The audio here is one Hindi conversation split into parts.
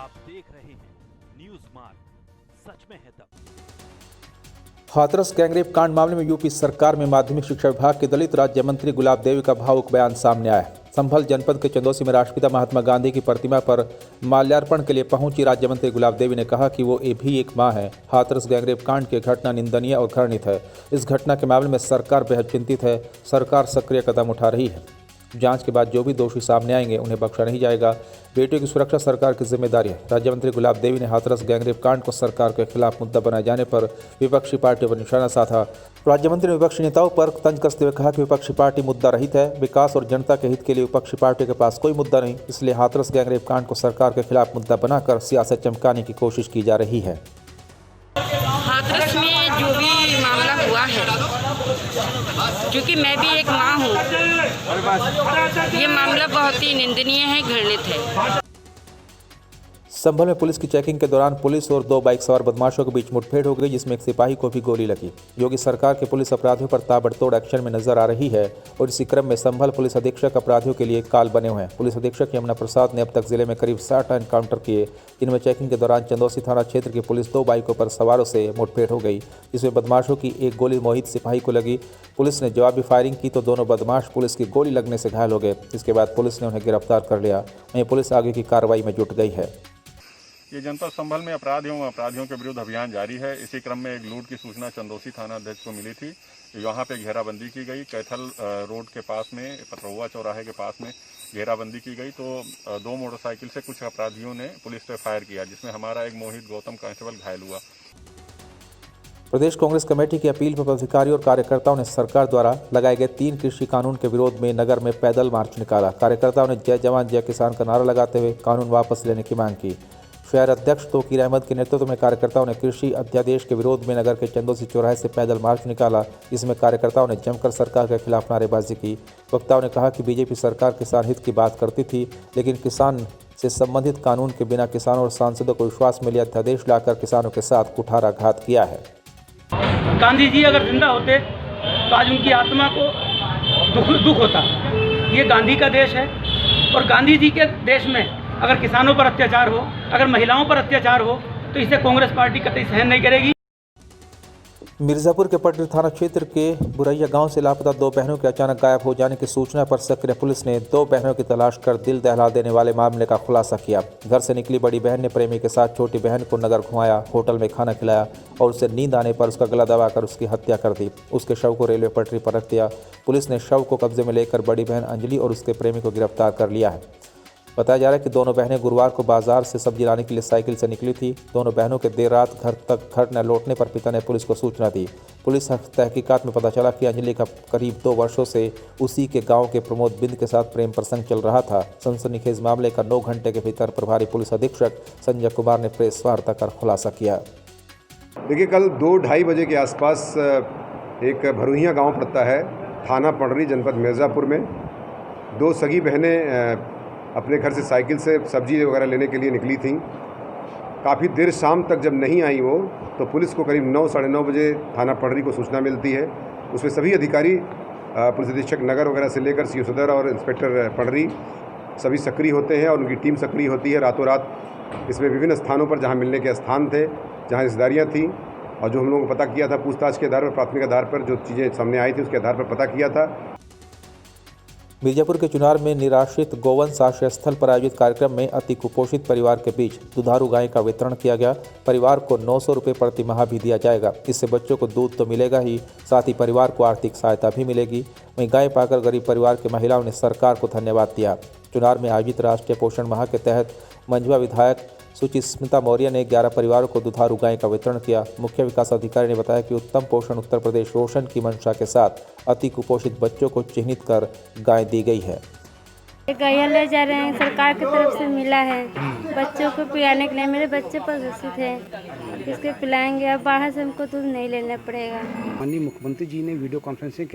आप देख रहे हैं न्यूज मार्ग, सच में है दम। हाथरस गैंगरेप कांड मामले में यूपी सरकार में माध्यमिक शिक्षा विभाग के दलित राज्य मंत्री गुलाब देवी का भावुक बयान सामने आया है। संभल जनपद के चंदौसी में राष्ट्रपिता महात्मा गांधी की प्रतिमा पर माल्यार्पण के लिए पहुंची राज्य मंत्री गुलाब देवी ने कहा कि वो भी एक मां है। हाथरस गैंगरेप कांड की घटना निंदनीय और घृणित है। इस घटना के मामले में सरकार बेहद चिंतित है। सरकार सक्रिय कदम उठा रही है। जांच के बाद जो भी दोषी सामने आएंगे उन्हें बख्शा नहीं जाएगा। बेटियों की सुरक्षा सरकार की जिम्मेदारी है। राज्य मंत्री गुलाब देवी ने हाथरस गैंगरेप कांड को सरकार के खिलाफ मुद्दा बनाए जाने पर विपक्षी पार्टियों पर निशाना साधा। राज्य मंत्री ने विपक्षी नेताओं पर तंज कसते हुए कहा कि विपक्षी पार्टी मुद्दा रहित है। विकास और जनता के हित के लिए विपक्षी पार्टियों के पास कोई मुद्दा नहीं, इसलिए हाथरस गैंगरेप कांड को सरकार के खिलाफ मुद्दा बनाकर सियासत चमकाने की कोशिश की जा रही है। हाथरस में जो भी मामला हुआ है, क्योंकि मैं भी एक मां हूँ, ये मामला बहुत ही निंदनीय है, घृणित है। संभल में पुलिस की चेकिंग के दौरान पुलिस और दो बाइक सवार बदमाशों के बीच मुठभेड़ हो गई, जिसमें एक सिपाही को भी गोली लगी। योगी सरकार के पुलिस अपराधियों पर ताबड़तोड़ एक्शन में नजर आ रही है और इसी क्रम में संभल पुलिस अधीक्षक अपराधियों के लिए काल बने हुए हैं। पुलिस अधीक्षक यमुना प्रसाद ने अब तक जिले में करीब 60 एनकाउंटर किए, जिनमें चेकिंग के दौरान चंदौसी थाना क्षेत्र की पुलिस दो बाइकों पर सवारों से मुठभेड़ हो गई, जिसमें बदमाशों की एक गोली मोहित सिपाही को लगी। पुलिस ने जवाबी फायरिंग की तो दोनों बदमाश पुलिस की गोली लगने से घायल हो गए। इसके बाद पुलिस ने उन्हें गिरफ्तार कर लिया। वहीं पुलिस आगे की कार्रवाई में जुट गई है। ये जनपद संभल में अपराधियों के विरुद्ध अभियान जारी है। इसी क्रम में एक लूट की सूचना चंदौसी थाना अध्यक्ष को मिली थी। यहाँ पे घेराबंदी की गई। कैथल रोड के पास में पतरौआ चौराहे के पास में घेराबंदी की गई तो दो मोटरसाइकिल से कुछ अपराधियों ने पुलिस पे फायर किया, जिसमें हमारा एक मोहित गौतम कांस्टेबल घायल हुआ। प्रदेश कांग्रेस कमेटी की अपील पर पदाधिकारियों और कार्यकर्ताओं ने सरकार द्वारा लगाए गए 3 कृषि कानून के विरोध में नगर में पैदल मार्च निकाला। कार्यकर्ताओं ने जय जवान जय किसान का नारा लगाते हुए कानून वापस लेने की मांग की। शहर अध्यक्ष तोकीर अहमद के नेतृत्व में कार्यकर्ताओं ने कृषि अध्यादेश के विरोध में नगर के चंदौसी चौराहे से पैदल मार्च निकाला। इसमें कार्यकर्ताओं ने जमकर सरकार के खिलाफ नारेबाजी की। वक्ताओं ने कहा कि बीजेपी सरकार किसान हित की बात करती थी, लेकिन किसान से संबंधित कानून के बिना किसानों और सांसदों को विश्वास में लिया अध्यादेश लाकर किसानों के साथ कुठाराघात किया है। गांधी जी अगर जिंदा होते तो आज उनकी आत्मा को दुख होता। ये गांधी का देश है और गांधी जी के देश में अगर किसानों पर अत्याचार हो, अगर महिलाओं पर अत्याचार हो, तो इसे कांग्रेस पार्टी कतई सहन नहीं करेगी। मिर्जापुर के पटरी थाना क्षेत्र के बुरैया गांव से लापता 2 बहनों के अचानक गायब हो जाने की सूचना पर सक्रिय पुलिस ने 2 बहनों की तलाश कर दिल दहला देने वाले मामले का खुलासा किया। घर से निकली बड़ी बहन ने प्रेमी के साथ छोटी बहन को नगर घुमाया, होटल में खाना खिलाया और उसे नींद आने पर उसका गला दबाकर उसकी हत्या कर दी। उसके शव को रेलवे पटरी पर रख दिया। पुलिस ने शव को कब्जे में लेकर बड़ी बहन अंजलि और उसके प्रेमी को गिरफ्तार कर लिया है। बताया जा रहा है कि दोनों बहनें गुरुवार को बाजार से सब्जी लाने के लिए साइकिल से निकली थी। दोनों बहनों के देर रात घर न लौटने पर पिता ने पुलिस को सूचना दी। पुलिस तहकीकात में पता चला कि अंजलि का करीब 2 वर्षों से उसी के गांव के प्रमोद बिंद के साथ प्रेम प्रसंग चल रहा था। सनसनीखेज मामले का 9 घंटे के भीतर प्रभारी पुलिस अधीक्षक संजय कुमार ने प्रेस वार्ता कर खुलासा किया। देखिए, कल 2-2:30 बजे के आसपास एक भरुइया गाँव पड़ता है, थाना पंडरी, जनपद मिर्ज़ापुर में 2 सगी बहनें अपने घर से साइकिल से सब्जी वगैरह लेने के लिए निकली थीं। काफ़ी देर शाम तक जब नहीं आई वो, तो पुलिस को करीब 9 साढ़े 9 बजे थाना पंडरी को सूचना मिलती है। उसमें सभी अधिकारी, पुलिस अधीक्षक नगर वगैरह से लेकर सीओ सदर और इंस्पेक्टर पंडरी सभी सक्रिय होते हैं और उनकी टीम सक्रिय होती है। रातों रात इसमें विभिन्न स्थानों पर जहाँ मिलने के स्थान थे, जहाँ रिश्तेदारियाँ थीं और जो हम लोगों को पता किया था, पूछताछ के आधार पर, प्राथमिक आधार पर जो चीज़ें सामने आई थी उसके आधार पर पता किया था। मिर्जापुर के चुनार में निराश्रित गोवंश आश्रय स्थल पर आयोजित कार्यक्रम में अति कुपोषित परिवार के बीच दुधारू गाय का वितरण किया गया। परिवार को 900 रुपये प्रति माह भी दिया जाएगा। इससे बच्चों को दूध तो मिलेगा ही, साथ ही परिवार को आर्थिक सहायता भी मिलेगी। वहीं गाय पाकर गरीब परिवार के महिलाओं ने सरकार को धन्यवाद दिया। चुनार में आयोजित राष्ट्रीय पोषण माह के तहत मंझवा विधायक सुचिस्मिता मौर्य ने 11 परिवारों को दुधारू गाय का वितरण किया। मुख्य विकास अधिकारी ने बताया कि उत्तम पोषण उत्तर प्रदेश रोशन की मंशा के साथ अति कुपोषित बच्चों को चिन्हित कर गाय दी गई है। गैया ले जा रहे हैं, सरकार की तरफ से मिला है बच्चों को पिलाने के लिए। मेरे बच्चे प्रसूतित हैं, किसके पिलाएंगे? अब बाहर से हमको दूध नहीं लेना पड़ेगा। माननीय मुख्यमंत्री जी ने वीडियो कॉन्फ्रेंसिंग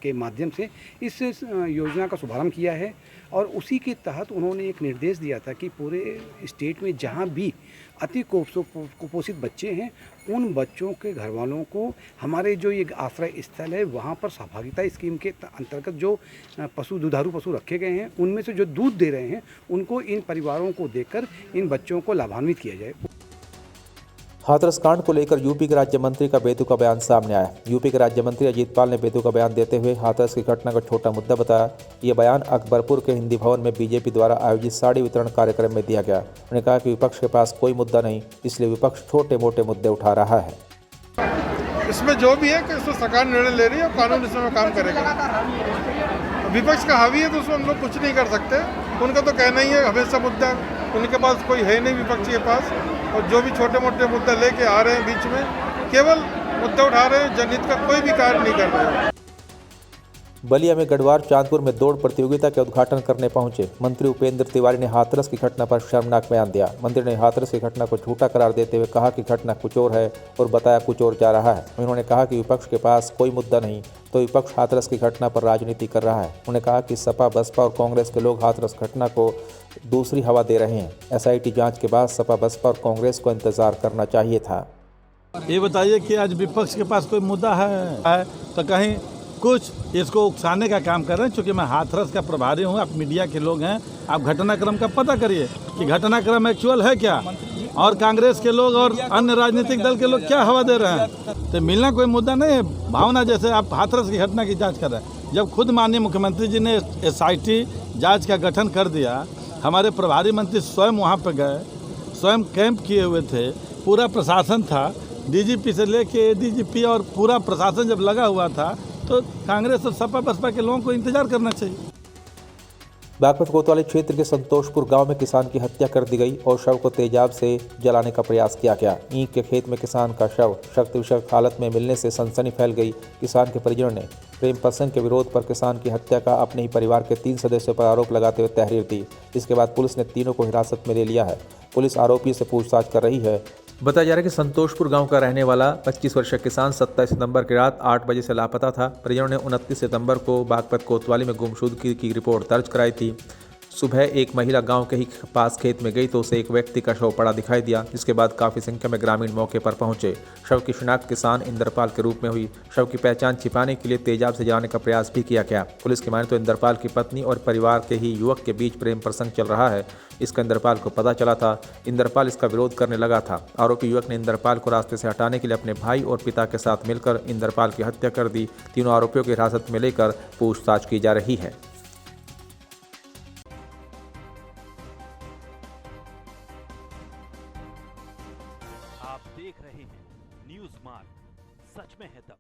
के माध्यम से इस योजना का शुभारंभ किया है और उसी के तहत उन्होंने एक निर्देश दिया था कि पूरे स्टेट में जहां भी अति कुपोषित बच्चे हैं, उन बच्चों के घर वालों को हमारे जो ये आश्रय स्थल है वहाँ पर सहभागिता स्कीम के अंतर्गत जो दुधारू पशु रखे गए हैं, उनमें से जो दूध दे रहे हैं उनको इन परिवारों को देकर इन बच्चों को लाभान्वित किया जाए। हाथरस कांड को लेकर यूपी के राज्य मंत्री का बेतुका बयान सामने आया। यूपी के राज्य मंत्री अजीत पाल ने बेतुका बयान देते हुए हाथरस की घटना को छोटा मुद्दा बताया। ये बयान अकबरपुर के हिंदी भवन में बीजेपी द्वारा आयोजित साड़ी वितरण कार्यक्रम में दिया गया। उन्होंने कहा कि विपक्ष के पास कोई मुद्दा नहीं, इसलिए विपक्ष छोटे मोटे मुद्दे उठा रहा है। इसमें जो भी है कि इसमें सरकार निर्णय ले रही है और कानून इसमें काम करेगा। विपक्ष का हावी है तो उसमें हम लोग कुछ नहीं कर सकते। उनका तो कहना ही है हमेशा मुद्दा, उनके पास कोई है नहीं विपक्ष के पास, और जो भी छोटे मोटे मुद्दे लेके आ रहे हैं बीच में, केवल मुद्दे उठा रहे हैं, जनहित का कोई भी कार्य नहीं कर रहे हैं। बलिया में गढ़वार चांदपुर में दौड़ प्रतियोगिता के उद्घाटन करने पहुंचे मंत्री उपेंद्र तिवारी ने हाथरस की घटना पर शर्मनाक बयान दिया। मंत्री ने हाथरस की घटना को झूठा करार देते हुए कहा कि घटना कुछ और है और बताया कुछ और जा रहा है। उन्होंने कहा कि विपक्ष के पास कोई मुद्दा नहीं तो विपक्ष हाथरस की घटना पर राजनीति कर रहा है। उन्होंने कहा कि सपा, बसपा और कांग्रेस के लोग हाथरस घटना को दूसरी हवा दे रहे हैं। एसआईटी जांच के बाद सपा, बसपा और कांग्रेस को इंतजार करना चाहिए था। ये बताइए कि आज विपक्ष के पास कोई मुद्दा है तो कहीं कुछ इसको उकसाने का काम कर रहे हैं। चूँकि मैं हाथरस का प्रभारी हूँ, आप मीडिया के लोग हैं, आप घटनाक्रम का पता करिए कि घटनाक्रम एक्चुअल है क्या, और कांग्रेस के लोग और अन्य राजनीतिक दल के लोग क्या हवा दे रहे हैं। तो मिलना कोई मुद्दा नहीं है। भावना जैसे आप हाथरस की घटना की जांच कर रहे हैं, जब खुद माननीय मुख्यमंत्री जी ने एसआईटी जांच का गठन कर दिया, हमारे प्रभारी मंत्री स्वयं वहाँ पर गए, स्वयं कैंप किए हुए थे, पूरा प्रशासन था, डीजीपी से लेके एडीजीपी और पूरा प्रशासन जब लगा हुआ था, तो कांग्रेस और सपा बसपा के लोगों को इंतजार करना चाहिए। बागपत कोतवाली क्षेत्र के संतोषपुर गांव में किसान की हत्या कर दी गई और शव को तेजाब से जलाने का प्रयास किया गया। ईंट के खेत में किसान का शव शक्त विषक्त हालत में मिलने से सनसनी फैल गई। किसान के परिजनों ने प्रेम प्रसंग के विरोध पर किसान की हत्या का अपने ही परिवार के 3 सदस्यों पर आरोप लगाते हुए तहरीर दी। इसके बाद पुलिस ने तीनों को हिरासत में ले लिया है। पुलिस आरोपी से पूछताछ कर रही है। बताया जा रहा है कि संतोषपुर गांव का रहने वाला 25 वर्षीय किसान 27 सितंबर की रात 8 बजे से लापता था। परिजनों ने 29 सितंबर को बागपत कोतवाली में गुमशुदगी की रिपोर्ट दर्ज कराई थी। सुबह एक महिला गांव के ही पास खेत में गई तो उसे एक व्यक्ति का शव पड़ा दिखाई दिया। इसके बाद काफ़ी संख्या में ग्रामीण मौके पर पहुंचे। शव की शिनाख्त किसान इंद्रपाल के रूप में हुई। शव की पहचान छिपाने के लिए तेजाब से जलाने का प्रयास भी किया गया। पुलिस की माने तो इंद्रपाल की पत्नी और परिवार के ही युवक के बीच प्रेम प्रसंग चल रहा है। इसका इंद्रपाल को पता चला था। इंद्रपाल इसका विरोध करने लगा था। आरोपी युवक ने इंद्रपाल को रास्ते से हटाने के लिए अपने भाई और पिता के साथ मिलकर इंद्रपाल की हत्या कर दी। तीनों आरोपियों की हिरासत में लेकर पूछताछ की जा रही है।